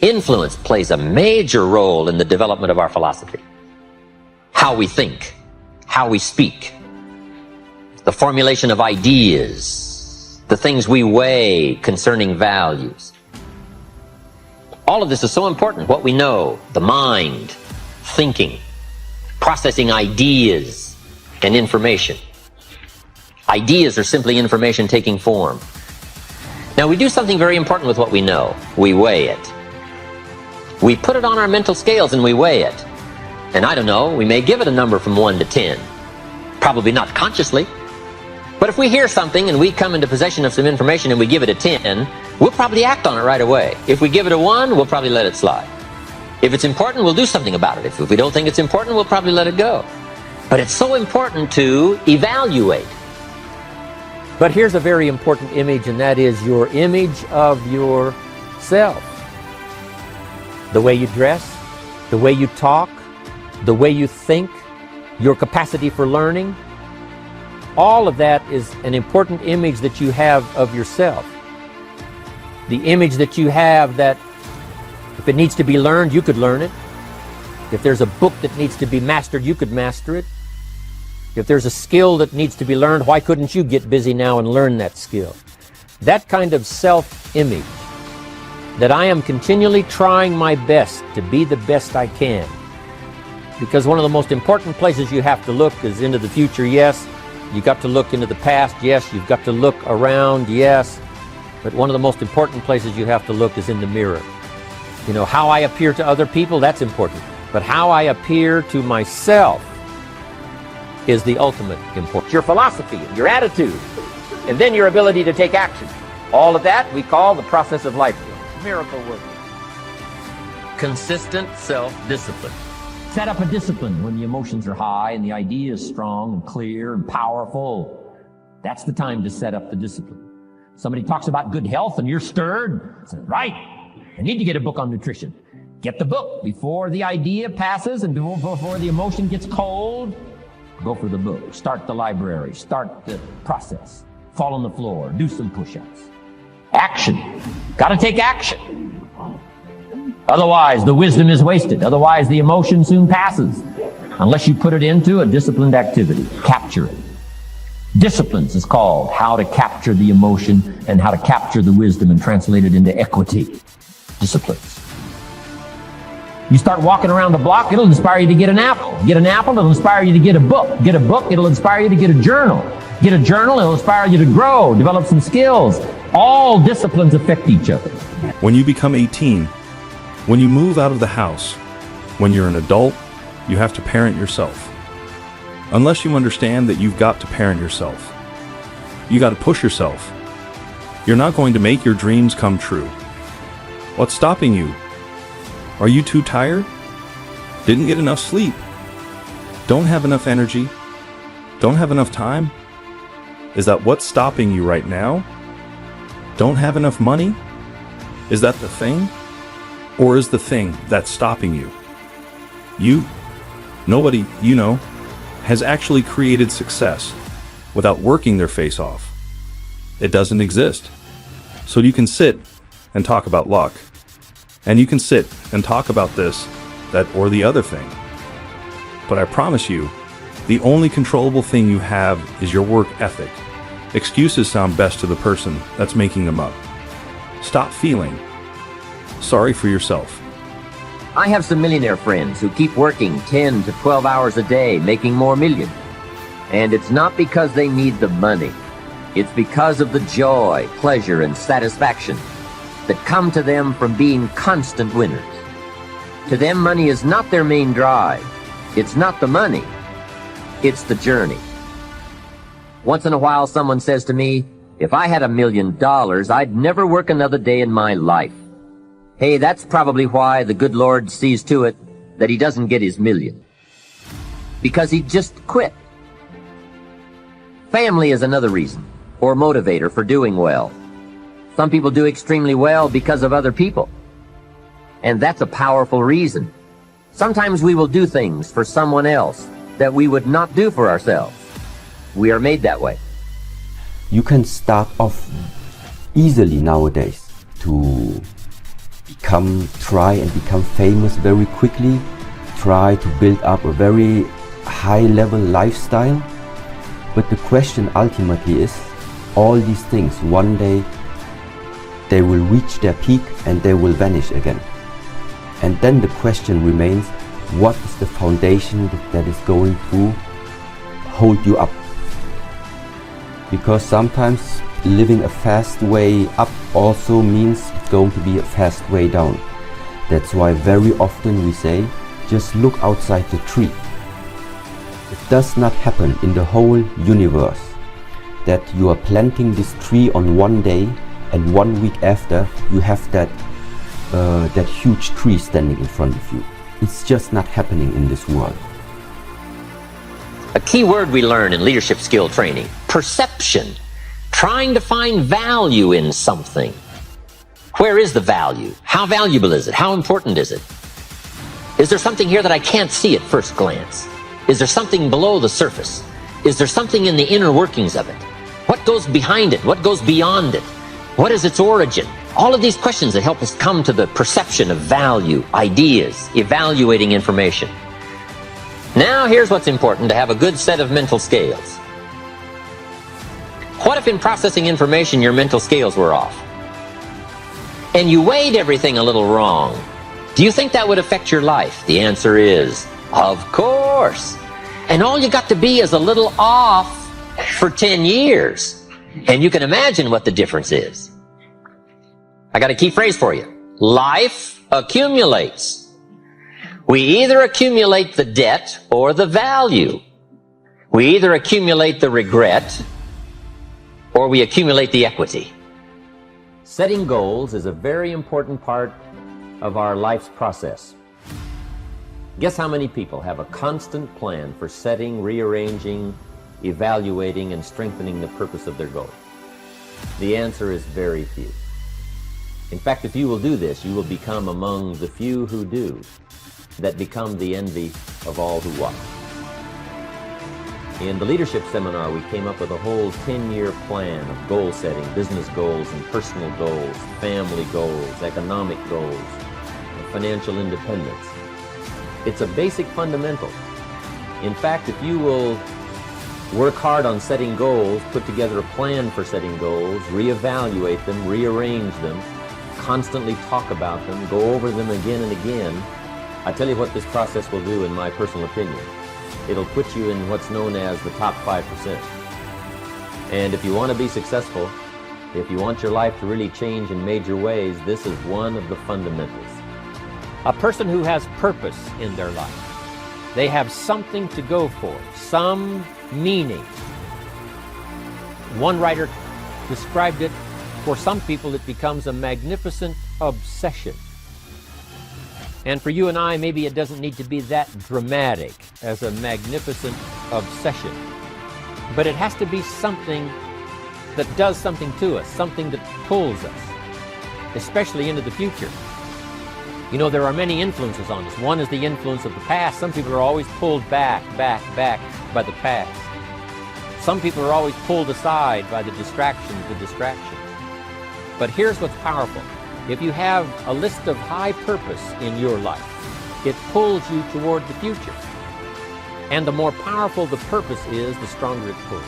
Influence plays a major role in the development of our philosophy. How we think, how we speak, the formulation of ideas, the things we weigh concerning values. All of this is so important. What we know, the mind, thinking, processing ideas and information. Ideas are simply information taking form. Now, we do something very important with what we know. We weigh it. We put it on our mental scales and we weigh it. And I don't know, we may give it a number from 1 to 10. Probably not consciously. But if we hear something and we come into possession of some information and we give it a 10, we'll probably act on it right away. If we give it a 1, we'll probably let it slide. If it's important, we'll do something about it. If we don't think it's important, we'll probably let it go. But it's so important to evaluate. But here's a very important image, and that is your image of yourself. The way you dress, the way you talk, the way you think, your capacity for learning. All of that is an important image that you have of yourself. The image that you have that if it needs to be learned, you could learn it. If there's a book that needs to be mastered, you could master it. If there's a skill that needs to be learned, why couldn't you get busy now and learn that skill? That kind of self-image, that I am continually trying my best to be the best I can. Because one of the most important places you have to look is into the future, yes. You've got to look into the past, yes. You've got to look around, yes. But one of the most important places you have to look is in the mirror. You know, how I appear to other people, that's important. But how I appear to myself is the ultimate importance. Your philosophy, your attitude, and then your ability to take action. All of that we call the process of life. Miracle working. Consistent self-discipline. Set up a discipline when the emotions are high and the idea is strong and clear and powerful. That's the time to set up the discipline. Somebody talks about good health and you're stirred. Say, right, I need to get a book on nutrition. Get the book before the idea passes and before the emotion gets cold. Go for the book. Start the library. Start the process. Fall on the floor. Do some push-ups. Action. Got to take action. Otherwise, the wisdom is wasted. Otherwise, the emotion soon passes. Unless you put it into a disciplined activity. Capture it. Disciplines is called how to capture the emotion and how to capture the wisdom and translate it into equity. Disciplines. You start walking around the block, it'll inspire you to get an apple. Get an apple, it'll inspire you to get a book. Get a book, it'll inspire you to get a journal. Get a journal, it'll inspire you to grow, develop some skills. All disciplines affect each other. When you become 18, when you move out of the house, when you're an adult, you have to parent yourself. Unless you understand that you've got to parent yourself. You got to push yourself. You're not going to make your dreams come true. What's stopping you? Are you too tired? Didn't get enough sleep? Don't have enough energy? Don't have enough time? Is that what's stopping you right now? Don't have enough money? Is that the thing? Or is the thing that's stopping you? Nobody you know, has actually created success without working their face off. It doesn't exist. So you can sit and talk about luck. And you can sit and talk about this, that, or the other thing. But I promise you, the only controllable thing you have is your work ethic. Excuses sound best to the person that's making them up. Stop feeling sorry for yourself. I have some millionaire friends who keep working 10 to 12 hours a day, making more million. And it's not because they need the money. It's because of the joy, pleasure, and satisfaction that come to them from being constant winners. To them, money is not their main drive. It's not the money. It's the journey. Once in a while, someone says to me, if I had $1 million, I'd never work another day in my life. Hey, that's probably why the good Lord sees to it that he doesn't get his million. Because he just quit. Family is another reason, or motivator for doing well. Some people do extremely well because of other people. And that's a powerful reason. Sometimes we will do things for someone else that we would not do for ourselves. We are made that way. You can start off easily nowadays to try and become famous very quickly, try to build up a very high level lifestyle. But the question ultimately is, all these things, one day they will reach their peak and they will vanish again. And then the question remains, what is the foundation that is going to hold you up? Because sometimes living a fast way up also means it's going to be a fast way down. That's why very often we say, just look outside the tree. It does not happen in the whole universe that you are planting this tree on one day and 1 week after you have that huge tree standing in front of you. It's just not happening in this world. A key word we learn in leadership skill training: perception. Trying to find value in something. Where is the value? How valuable is it? How important is it? Is there something here that I can't see at first glance? Is there something below the surface? Is there something in the inner workings of it? What goes behind it? What goes beyond it? What is its origin? All of these questions that help us come to the perception of value, ideas, evaluating information. Now here's what's important: to have a good set of mental scales. What if in processing information your mental scales were off? And you weighed everything a little wrong? Do you think that would affect your life? The answer is, of course. And all you got to be is a little off for 10 years. And you can imagine what the difference is. I got a key phrase for you. Life accumulates. We either accumulate the debt or the value. We either accumulate the regret or we accumulate the equity. Setting goals is a very important part of our life's process. Guess how many people have a constant plan for setting, rearranging, evaluating, and strengthening the purpose of their goal? The answer is very few. In fact, if you will do this, you will become among the few who do, that become the envy of all who watch. In the leadership seminar, we came up with a whole 10-year plan of goal setting, business goals and personal goals, family goals, economic goals, financial independence. It's a basic fundamental. In fact, if you will work hard on setting goals, put together a plan for setting goals, reevaluate them, rearrange them, constantly talk about them, go over them again and again, I tell you what this process will do in my personal opinion. It'll put you in what's known as the top 5%. And if you want to be successful, if you want your life to really change in major ways, this is one of the fundamentals. A person who has purpose in their life, they have something to go for, some meaning. One writer described it, for some people it becomes a magnificent obsession. And for you and I, maybe it doesn't need to be that dramatic as a magnificent obsession. But it has to be something that does something to us, something that pulls us, especially into the future. You know, there are many influences on us. One is the influence of the past. Some people are always pulled back by the past. Some people are always pulled aside by the distractions. But here's what's powerful. If you have a list of high purpose in your life, it pulls you toward the future. And the more powerful the purpose is, the stronger it pulls.